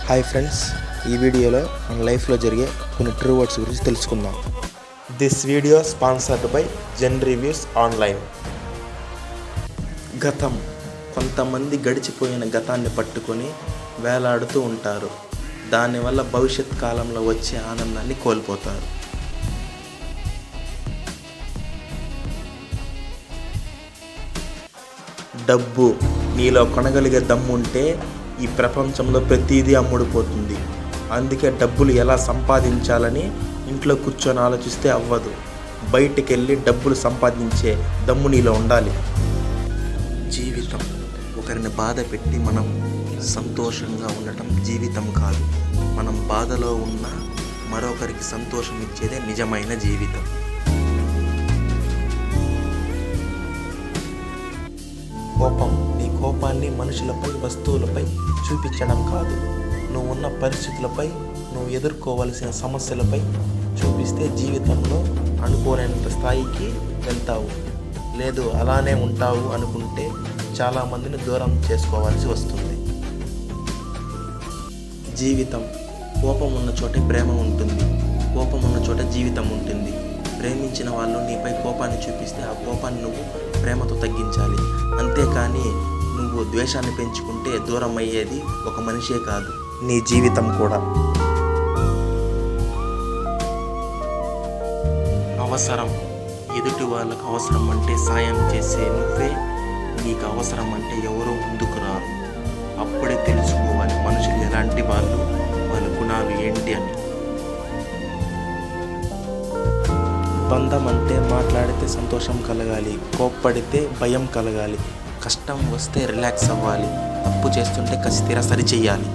Hi friends, ఈ వీడియోలో మన లైఫ్లో జరిగే కొన్ని ట్రూ వర్డ్స్ గురించి తెలుసుకుందాం. This video sponsored by Zen reviews online. గతం. కొంతమంది గడిచిపోయిన గతాన్ని పట్టుకొని వేలాడుతూ ఉంటారు. దానివల్ల భవిష్యత్ కాలంలో వచ్చే ఆనందాన్ని కోల్పోతారు. డబ్బు. నీలో కొనగలిగే దమ్ముంటే ఈ ప్రపంచంలో ప్రతిదీ అమ్ముడుపోతుంది. అందుకే డబ్బులు ఎలా సంపాదించాలని ఇంట్లో కూర్చొని ఆలోచిస్తే అవ్వదు. బయటికెళ్ళి డబ్బులు సంపాదించే దమ్ము నీలో ఉండాలి. జీవితం. ఒకరిని బాధ పెట్టి మనం సంతోషంగా ఉండటం జీవితం కాదు. మనం బాధలో ఉన్న మరొకరికి సంతోషం ఇచ్చేదే నిజమైన జీవితం. కోపం. నీ కోపాన్ని మనుషులపై, వస్తువులపై చూపించడం కాదు. నువ్వు ఉన్న పరిస్థితులపై, నువ్వు ఎదుర్కోవలసిన సమస్యలపై చూపిస్తే జీవితంలో అనుకోలేనంత స్థాయికి వెళ్తావు. లేదు అలానే ఉంటావు అనుకుంటే చాలామందిని దూరం చేసుకోవాల్సి వస్తుంది. జీవితం. కోపం ఉన్న చోటే ప్రేమ ఉంటుంది. కోపం ఉన్న చోట జీవితం ఉంటుంది. ప్రేమించిన వాళ్ళు నీపై కోపాన్ని చూపిస్తే ఆ కోపాన్ని నువ్వు ప్రేమతో తగ్గించాలి. అంతేకాని నువ్వు ద్వేషాన్ని పెంచుకుంటే దూరం అయ్యేది ఒక మనిషే కాదు, నీ జీవితం కూడా. అవసరం. ఎదుటి వాళ్ళకు అవసరం అంటే సాయం చేసే నువ్వే నీకు అవసరం అంటే ఎవరో ముందుకు రారు. అప్పుడే తెలుసుకోవాలి మనుషులు ఎలాంటి వాళ్ళు, వాళ్ళ గుణాలు ఏంటి అని. బంధం అంటే మాట్లాడితే సంతోషం కలగాలి, కోప్పడితే భయం కలగాలి, కష్టం వస్తే రిలాక్స్ అవ్వాలి, తప్పు చేస్తుంటే కసితీరా సరి చెయ్యాలి.